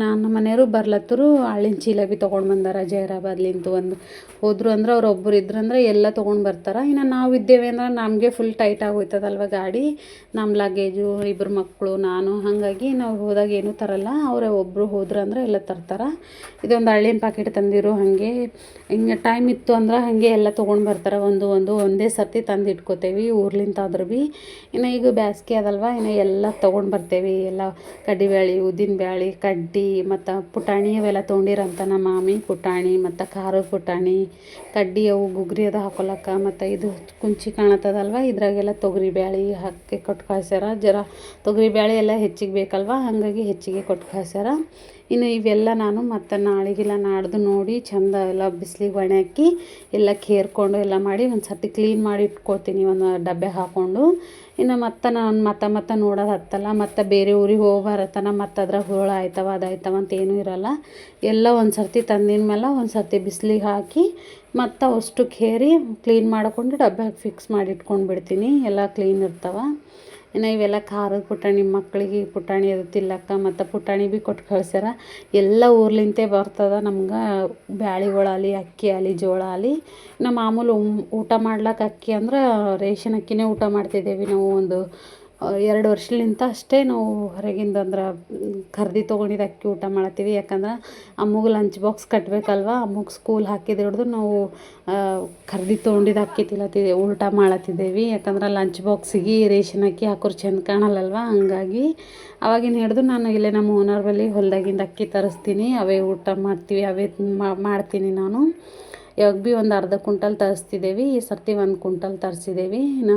ನಮ್ಮ ಮನೆಯವರು ಬರ್ಲತ್ತರು ಹಳ್ಳಿನ ಚೀಲ ಭೀ ತೊಗೊಂಡು ಬಂದಾರ ಜೈರಾಬಾದ್ಲಿಂದ. ಹೋದ್ರು ಅಂದ್ರೆ ಅವ್ರು ಒಬ್ಬರು ಇದ್ರಂದ್ರೆ ಎಲ್ಲ ತೊಗೊಂಡು ಬರ್ತಾರೆ. ಇನ್ನು ನಾವು ಇದ್ದೇವೆ ಅಂದ್ರೆ ನಮಗೆ ಫುಲ್ ಟೈಟ್ ಆಗೋಯ್ತದಲ್ವ ಗಾಡಿ, ನಮ್ಮ ಲಗೇಜು, 2 ಮಕ್ಕಳು, ನಾನು. ಹಾಗಾಗಿ ನಾವು ಹೋದಾಗ ಏನೂ ತರಲ್ಲ, ಅವರೇ ಒಬ್ಬರು ಹೋದ್ರು ಅಂದ್ರೆ ಎಲ್ಲ ತರ್ತಾರೆ. ಇದೊಂದು ಹಳ್ಳಿನ ಪ್ಯಾಕೆಟ್ ತಂದಿರು. ಹಾಗೆ ಹಿಂಗೆ ಟೈಮ್ ಇತ್ತು ಅಂದ್ರೆ ಹಾಗೆ ಎಲ್ಲ ತೊಗೊಂಡು ಬರ್ತಾರೆ. ಒಂದೇ ಸರ್ತಿ ತಂದು ಇಟ್ಕೋತೇವೆ ಊರ್ಲಿಂದ ಆದ್ರೂ ಭೀ. ಇನ್ನು ಈಗ ಬೇಸಿಗೆ ಅದಲ್ವ, ಇನ್ನು ಎಲ್ಲ ತೊಗೊಂಡು ಬರ್ತೇವೆ. ಎಲ್ಲ ಕಡ್ಡಿಬ್ಯಾಳೆ, ಉದ್ದಿನ ಬ್ಯಾಳೆ, ಕಡ್ಡಿ ಮತ್ತು ಪುಟಾಣಿ ಅವೆಲ್ಲ ತೊಗೊಂಡಿರಂತ ನಮ್ಮ ಮಾಮಿ. ಪುಟಾಣಿ ಮತ್ತು ಖಾರದ ಪುಟಾಣಿ, ಕಡ್ಡಿ ಅವು ಗುಗ್ರಿ ಅದು ಹಾಕೊಳಕ್ಕೆ, ಮತ್ತು ಇದು ಕುಂಚಿ ಕಾಣತ್ತದಲ್ವ, ಇದ್ರಾಗೆಲ್ಲ ತೊಗರಿ ಬ್ಯಾಳೆ ಹಾಕಿ ಕೊಟ್ಟು ಕಳ್ಸ್ಯಾರ. ತೊಗರಿ ಬ್ಯಾಳೆ ಎಲ್ಲ ಹೆಚ್ಚಿಗೆ ಬೇಕಲ್ವ, ಹಾಗಾಗಿ ಹೆಚ್ಚಿಗೆ ಕೊಟ್ಟು ಕಳ್ಸ್ಯಾರ. ಇನ್ನು ಇವೆಲ್ಲ ನಾನು ಮತ್ತು ನಾಳೆಗಿಲ್ಲ ನಾಡ್ದು ನೋಡಿ ಚಂದ ಎಲ್ಲ ಬಿಸಿಲಿಗೆ ಒಣ ಹಾಕಿ ಎಲ್ಲ ಕೇರ್ಕೊಂಡು ಎಲ್ಲ ಮಾಡಿ ಒಂದು ಸರ್ತಿ ಕ್ಲೀನ್ ಮಾಡಿ ಇಟ್ಕೊಳ್ತೀನಿ ಒಂದು ಡಬ್ಬೆ ಹಾಕ್ಕೊಂಡು. ಇನ್ನು ಮತ್ತು ನಾನು ಮತ್ತೆ ನೋಡೋದು ಹತ್ತಲ್ಲ, ಮತ್ತು ಬೇರೆ ಊರಿಗೆ ಹೋಗಿ ಬರತ್ತನ ಮತ್ತು ಅದ್ರಾಗ ಹುಳ ಆಯ್ತವ ಅದಾಯ್ತವ ಅಂತ ಏನೂ ಇರೋಲ್ಲ. ಎಲ್ಲ ಒಂದು ಸರ್ತಿ ತಂದಿನ ಮೇಲೆ ಒಂದು ಸರ್ತಿ ಬಿಸಿಲಿಗೆ ಹಾಕಿ ಮತ್ತು ಅಷ್ಟು ಕೇರಿ ಕ್ಲೀನ್ ಮಾಡಿಕೊಂಡು ಡಬ್ಬೆಗೆ ಫಿಕ್ಸ್ ಮಾಡಿ ಇಟ್ಕೊಂಡು ಬಿಡ್ತೀನಿ, ಎಲ್ಲ ಕ್ಲೀನ್ ಇರ್ತಾವೆ. ಇನ್ನು ಇವೆಲ್ಲ ಖಾರದ ಪುಟಾಣಿ, ಮಕ್ಕಳಿಗೆ ಪುಟಾಣಿ ಅದು ತಿಲ್ಲಕ್ಕ, ಮತ್ತು ಪುಟಾಣಿ ಭೀ ಕೊಟ್ಟು ಕಳ್ಸ್ಯಾರ. ಎಲ್ಲ ಊರ್ಲಿಂತೆ ಬರ್ತದೆ ನಮ್ಗೆ, ಬ್ಯಾಳೆಗಳಾಗಲಿ, ಅಕ್ಕಿ ಆಗಲಿ, ಜೋಳ ಆಗಲಿ. ನಮ್ಮ ಮಾಮೂಲು ಊಟ ಮಾಡ್ಲಿಕ್ಕೆ ಅಕ್ಕಿ ಅಂದ್ರೆ ರೇಷನ್ ಅಕ್ಕಿನೇ ಊಟ ಮಾಡ್ತಿದ್ದೇವೆ ನಾವು. ಒಂದು 2 ವರ್ಷಲಿಂತ ಅಷ್ಟೇ ನಾವು ಹೊರಗಿಂದ ಅಂದ್ರೆ ಕರ್ದು ತೊಗೊಂಡಿದ್ದು ಅಕ್ಕಿ ಊಟ ಮಾಡ್ತೀವಿ. ಯಾಕಂದ್ರೆ ಅಮ್ಮಗೆ ಲಂಚ್ ಬಾಕ್ಸ್ ಕಟ್ಟಬೇಕಲ್ವ, ಅಮ್ಮಗೆ ಸ್ಕೂಲ್ ಹಾಕಿದ್ದು ಹಿಡ್ದು ನಾವು ಕರ್ದು ತೊಗೊಂಡಿದ್ದು ಅಕ್ಕಿ ಊಟ ಮಾಡತ್ತಿದ್ದೇವೆ. ಯಾಕಂದ್ರೆ ಲಂಚ್ ಬಾಕ್ಸಿಗೆ ರೇಷನ್ ಅಕ್ಕಿ ಹಾಕೋರು ಚೆಂದ ಕಾಣಲ್ಲಲ್ವ, ಹಂಗಾಗಿ ಅವಾಗಿನ ಹಿಡ್ದು ನಾನು ಇಲ್ಲೇ ನಮ್ಮ ಓನರ್ ಬಳಿ ಹೊಲದಾಗಿಂದ ಅಕ್ಕಿ ತರಿಸ್ತೀನಿ, ಅವೇ ಊಟ ಮಾಡ್ತೀವಿ, ಅವೇ ಮಾಡ್ತೀನಿ ನಾನು. ಯಾವಾಗ ಭೀ ಒಂದು ಅರ್ಧ ಕ್ವಿಂಟಲ್ ತರಿಸ್ತಿದ್ದೇವೆ. ಈ ಸರ್ತಿ 1 ಕ್ವಿಂಟಲ್ ತರಿಸಿದ್ದೇವೆ. ಇನ್ನು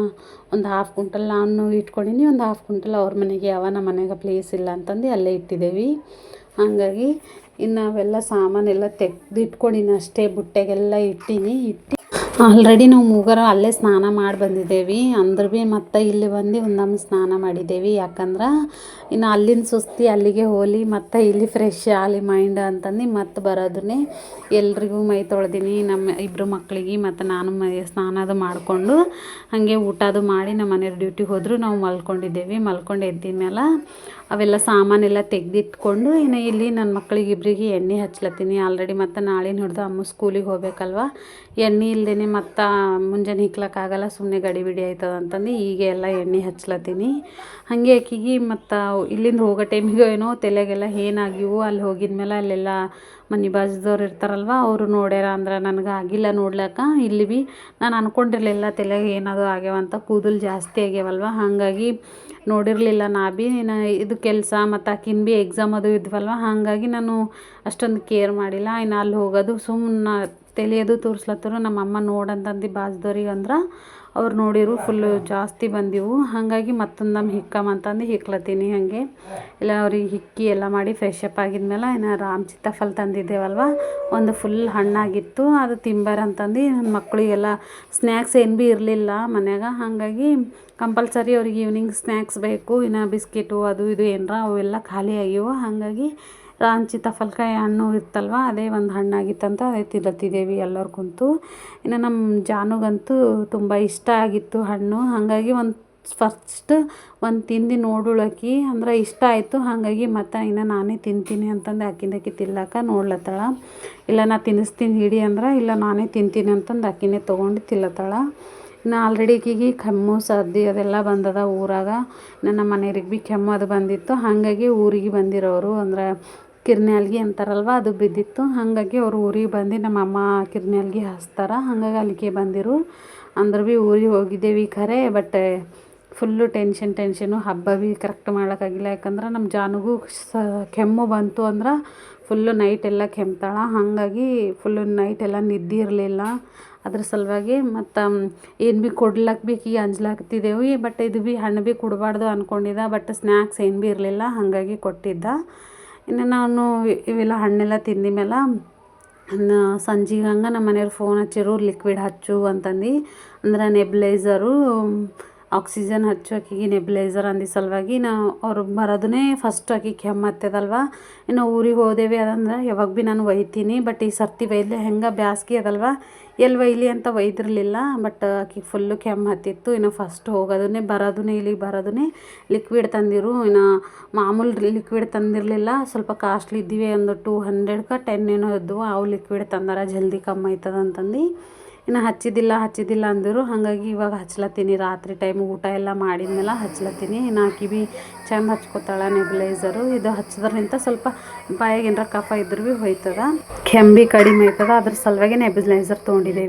ಒಂದು 1/2 ಕ್ವಿಂಟಲ್ ನಾನು ಇಟ್ಕೊಂಡಿನಿ, ಒಂದು 1/2 ಕ್ವಿಂಟಲ್ ಅವ್ರ ಮನೆಗೆ ನಮ್ಮ ಮನೆಗೆ ಪ್ಲೇಸ್ ಇಲ್ಲ ಅಂತಂದು ಅಲ್ಲೇ ಇಟ್ಟಿದ್ದೇವೆ. ಹಾಗಾಗಿ ಇನ್ನು ಅವೆಲ್ಲ ಸಾಮಾನೆಲ್ಲ ತೆಗೆದಿಟ್ಕೊಂಡಿನಿ ಅಷ್ಟೇ, ಬುಟ್ಟೆಗೆಲ್ಲ ಇಟ್ಟು ಆಲ್ರೆಡಿ ನಾವು ಮೂಗರ ಅಲ್ಲೇ ಸ್ನಾನ ಮಾಡಿ ಬಂದಿದ್ದೇವೆ. ಅಂದ್ರೆ ಭೀ ಮತ್ತು ಇಲ್ಲಿ ಬಂದು ಒಂದೊಮ್ಮೆ ಸ್ನಾನ ಮಾಡಿದ್ದೇವೆ. ಯಾಕಂದ್ರೆ ಇನ್ನು ಅಲ್ಲಿನ ಸುಸ್ತಿ ಅಲ್ಲಿಗೆ ಹೋಲಿ, ಮತ್ತು ಇಲ್ಲಿ ಫ್ರೆಶ್ ಆಗಲಿ ಮೈಂಡ್ ಅಂತಂದು ಮತ್ತು ಬರೋದನ್ನೇ ಎಲ್ರಿಗೂ ಮೈ ತೊಳೆದೀನಿ. ನಮ್ಮ 2 ಮಕ್ಕಳಿಗೆ ಮತ್ತು ನಾನು ಸ್ನಾನ ಅದು ಮಾಡಿಕೊಂಡು ಹಾಗೆ ಊಟ ಅದು ಮಾಡಿ ನಮ್ಮ ಮನೆಯವ್ರು ಡ್ಯೂಟಿಗೆ ಹೋದರು. ನಾವು ಮಲ್ಕೊಂಡಿದ್ದೇವೆ. ಮಲ್ಕೊಂಡು ಎದ್ದ ಮೇಲೆ ಅವೆಲ್ಲ ಸಾಮಾನೆಲ್ಲ ತೆಗೆದಿಟ್ಕೊಂಡು ಇನ್ನು ಇಲ್ಲಿ ನನ್ನ ಮಕ್ಕಳಿಗೆ ಇಬ್ಬರಿಗೆ ಎಣ್ಣೆ ಹಚ್ಲತ್ತೀನಿ ಆಲ್ರೆಡಿ. ಮತ್ತು ನಾಳೆ ಹಿಡ್ದು ಅಮ್ಮ ಸ್ಕೂಲಿಗೆ ಹೋಗ್ಬೇಕಲ್ವ, ಎಣ್ಣೆ ಇಲ್ಲದೇ ಮತ್ತು ಮುಂಜಾನೆ ಹಿಕ್ಲಕ್ಕಾಗಲ್ಲ, ಸುಮ್ಮನೆ ಗಡಿಬಿಡಿ ಆಯ್ತದ ಅಂತಂದು ಈಗ ಎಲ್ಲ ಎಣ್ಣೆ ಹಚ್ಲತ್ತೀನಿ. ಹಾಗೆ ಆಕಿಗೆ ಮತ್ತು ಇಲ್ಲಿಂದ ಹೋಗೋ ಟೈಮಿಗೆ ಏನೋ ತಲೆಗೆಲ್ಲ ಏನಾಗಿವು. ಅಲ್ಲಿ ಹೋಗಿದ್ಮೇಲೆ ಅಲ್ಲೆಲ್ಲ ಮನೆ ಬಾಜುದವ್ರು ಇರ್ತಾರಲ್ವ, ಅವರು ನೋಡ್ಯಾರ ಅಂದ್ರೆ ನನಗೆ ಆಗಿಲ್ಲ ನೋಡ್ಲಕ್ಕ. ಇಲ್ಲಿ ಭೀ ನಾನು ಅಂದ್ಕೊಂಡಿರಲಿಲ್ಲ ತಲೆಗೆ ಏನಾದರೂ ಆಗ್ಯಾವಂತ, ಕೂದಲು ಜಾಸ್ತಿ ಆಗ್ಯಾವಲ್ವ, ಹಾಗಾಗಿ ನೋಡಿರಲಿಲ್ಲ ನಾ ಭೀ. ಇದು ಕೆಲಸ ಮತ್ತು ಆಕಿನ ಭೀ ಎಕ್ಸಾಮ್ ಅದು ಇದ್ವಲ್ವ, ಹಾಗಾಗಿ ನಾನು ಅಷ್ಟೊಂದು ಕೇರ್ ಮಾಡಿಲ್ಲ. ಇನ್ನು ಅಲ್ಲಿ ಹೋಗೋದು ಸುಮ್ಮನೆ ತಲೆಯದು ತೋರಿಸ್ಲತ್ತರು. ನಮ್ಮಮ್ಮ ನೋಡಂತಂದು ಬಾಜ್ದವ್ರಿಗೆ ಅಂದ್ರೆ ಅವ್ರು ನೋಡಿರು ಫುಲ್ಲು ಜಾಸ್ತಿ ಬಂದಿವು. ಹಾಗಾಗಿ ಮತ್ತೊಂದು ನಮ್ಮ ಹಿಕ್ಕಮ್ಮಂತಂದು ಹಿಕ್ಲತ್ತೀನಿ. ಹಾಗೆ ಎಲ್ಲ ಅವ್ರಿಗೆ ಹಿಕ್ಕಿ ಎಲ್ಲ ಮಾಡಿ ಫ್ರೆಶ್ ಅಪ್ ಆಗಿದ್ಮೇಲೆ ಇನ್ನು ರಾಮ್ ಸೀತಾಫಲ ತಂದಿದ್ದೇವಲ್ವ, ಒಂದು ಫುಲ್ ಹಣ್ಣಾಗಿತ್ತು, ಅದು ತಿಂಬಾರಂತಂದು ನನ್ನ ಮಕ್ಕಳಿಗೆಲ್ಲ ಸ್ನ್ಯಾಕ್ಸ್ ಏನು ಭೀ ಇರಲಿಲ್ಲ ಮನ್ಯಾಗ. ಹಾಗಾಗಿ ಕಂಪಲ್ಸರಿ ಅವ್ರಿಗೆ ಈವ್ನಿಂಗ್ ಸ್ನ್ಯಾಕ್ಸ್ ಬೇಕು. ಇನ್ನು ಬಿಸ್ಕಿಟು ಅದು ಇದು ಏನರ ಅವೆಲ್ಲ ಖಾಲಿ ಆಗಿವೆ. ಹಾಗಾಗಿ ರಾಮ್ ಸೀತಾಫಲಕಾಯಿ ಹಣ್ಣು ಇತ್ತಲ್ವ, ಅದೇ ಒಂದು ಹಣ್ಣಾಗಿತ್ತಂತ ಅದೇ ತಿನ್ನತ್ತಿದ್ದೇವೆ ಎಲ್ಲರೂ ಕುಂತು. ಇನ್ನು ನಮ್ಮ ಜಾನುಗಂತೂ ತುಂಬ ಇಷ್ಟ ಆಗಿತ್ತು ಹಣ್ಣು. ಹಾಗಾಗಿ ಫಸ್ಟ್ ಒಂದು ತಿಂದು ನೋಡುಳಕಿ ಅಂದ್ರೆ ಇಷ್ಟ ಆಯಿತು. ಹಾಗಾಗಿ ಮತ್ತು ಇನ್ನು ನಾನೇ ತಿಂತೀನಿ ಅಂತಂದು ಆಕಿ ತಿನ್ಲಕ್ಕ ನೋಡ್ಲತ್ತಾಳ. ಇಲ್ಲ ನಾ ತಿನ್ನಿಸ್ತೀನಿ ಹಿಡಿ ಅಂದ್ರೆ, ಇಲ್ಲ ನಾನೇ ತಿಂತೀನಿ ಅಂತಂದು ಆಕಿನೇ ತೊಗೊಂಡು ತಿನ್ಲತ್ತಾಳ. ಇನ್ನು ಆಲ್ರೆಡಿ ಆಕಿಗೆ ಕೆಮ್ಮು ಸರ್ದಿ ಅದೆಲ್ಲ ಬಂದದ ಊರಾಗ. ನನ್ನ ಮನೆಯವ್ರಿಗೆ ಭೀ ಕೆಮ್ಮು ಅದು ಬಂದಿತ್ತು. ಹಾಗಾಗಿ ಊರಿಗೆ ಬಂದಿರೋರು ಅಂದ್ರೆ ಕಿರ್ನ್ಯಾಲ್ಗಿ ಅಂತಾರಲ್ವ, ಅದು ಬಿದ್ದಿತ್ತು. ಹಾಗಾಗಿ ಅವರು ಊರಿಗೆ ಬಂದು ನಮ್ಮಮ್ಮ ಕಿರ್ನ್ಯಾಲ್ಗಿ ಹಚ್ತಾರೆ. ಹಾಗಾಗಿ ಅಲ್ಲಿಗೆ ಬಂದಿರು. ಅಂದ್ರೆ ಭೀ ಊರಿಗೆ ಹೋಗಿದ್ದೇವೆ ಖರೆ, ಬಟ್ ಫುಲ್ಲು ಟೆನ್ಷನು. ಹಬ್ಬ ಭೀ ಕರೆಕ್ಟ್ ಮಾಡೋಕ್ಕಾಗಿಲ್ಲ, ಯಾಕಂದ್ರೆ ನಮ್ಮ ಜಾನುಗೂ ಕೆಮ್ಮು ಬಂತು ಅಂದ್ರೆ ಫುಲ್ಲು ನೈಟೆಲ್ಲ ಕೆಮ್ತಾಳೆ. ಹಾಗಾಗಿ ಫುಲ್ಲು ನೈಟೆಲ್ಲ ನಿದ್ದೆ ಇರಲಿಲ್ಲ. ಅದ್ರ ಸಲುವಾಗಿ ಮತ್ತು ಏನು ಭೀ ಕೊಡ್ಲಕ್ಕೆ ಭೀ ಈಗ ಅಂಜ್ಲಾಗ್ತಿದ್ದೇವೆ. ಬಟ್ ಇದು ಭೀ ಹಣ್ಣು ಭೀ ಕೊಡಬಾರ್ದು ಅಂದ್ಕೊಂಡಿದ್ದ, ಬಟ್ ಸ್ನ್ಯಾಕ್ಸ್ ಏನು ಭೀ ಇರಲಿಲ್ಲ, ಹಾಗಾಗಿ ಕೊಟ್ಟಿದ್ದ. ಇನ್ನು ನಾನು ಇವೆಲ್ಲ ಹಣ್ಣೆಲ್ಲ ತಿಂದ ಮೇಲೆ ಸಂಜೆಗೆ ಹಂಗೆ ನಮ್ಮ ಮನೆಯವ್ರು ಫೋನ್ ಹಚ್ಚಿರು, ಲಿಕ್ವಿಡ್ ಹಚ್ಚು ಅಂತಂದು. ಅಂದ್ರೆ ನೆಬ್ಲೈಸರು ಆಕ್ಸಿಜನ್ ಹಚ್ಚು ಆಕಿಗೆ ನೆಬ್ಲೈಸರ್ ಅಂದ ಸಲುವಾಗಿ ಅವ್ರು ಬರೋದನ್ನೇ ಫಸ್ಟ್ ಆಕಿಗೆ ಕೆಮ್ಮು ಹತ್ತದಲ್ವ. ಇನ್ನು ಊರಿಗೆ ಹೋದೇವಿ ಅದಂದ್ರೆ ಯಾವಾಗ ಭೀ ನಾನು ಒಯ್ತೀನಿ, ಬಟ್ ಈ ಸರ್ತಿ ಒಯ್ಲೆ ಹೆಂಗೆ ಬ್ಯಾಸ್ಗೆ ಅದಲ್ವ, ಎಲ್ಲಿ ಒಯ್ಲಿ ಅಂತ ಒಯ್ದಿರಲಿಲ್ಲ. ಬಟ್ ಆಕಿಗೆ ಫುಲ್ಲು ಕೆಮ್ಮು ಹತ್ತಿತ್ತು. ಇನ್ನು ಫಸ್ಟ್ ಹೋಗೋದನ್ನೇ ಇಲ್ಲಿಗೆ ಬರೋದನ್ನೇ ಲಿಕ್ವಿಡ್ ತಂದಿರು. ಇನ್ನು ಮಾಮೂಲು ಲಿಕ್ವಿಡ್ ತಂದಿರಲಿಲ್ಲ, ಸ್ವಲ್ಪ ಕಾಸ್ಟ್ಲಿ ಇದ್ದೀವಿ, ಒಂದು 200 10 ಏನೋ ಇದ್ದವು. ಅವು ಲಿಕ್ವಿಡ್ ತಂದಾರ ಜಲ್ದಿ ಕಮ್ಮಿ ಆಯ್ತದ ಅಂತಂದು. ಇನ್ನು ಹಚ್ಚಿದ್ದಿಲ್ಲ ಅಂದರು. ಹಾಗಾಗಿ ಇವಾಗ ಹಚ್ಲತ್ತೀನಿ, ರಾತ್ರಿ ಟೈಮ್ ಊಟ ಎಲ್ಲ ಮಾಡಿದ್ಮೇಲೆ ಹಚ್ಲತ್ತೀನಿ. ಇನ್ನು ಆಕಿ ಭೀ ಚೆಂದ ಹಚ್ಕೋತಾಳೆ ನೆಬ್ಲೈಸರು. ಇದು ಹಚ್ಚೋದ್ರಿಂದ ಸ್ವಲ್ಪ ಬಾಯಾಗ ಏನರ ಕಫ ಇದ್ರೂ ಭೀ ಹೋಯ್ತದ, ಕೆಮ್ಮು ಭೀ ಕಡಿಮೆ ಆಯ್ತದ. ಅದ್ರ ಸಲುವಾಗಿ ನೆಬ್ಲೈಸರ್ ತೊಗೊಂಡಿದ್ದೇವೆ.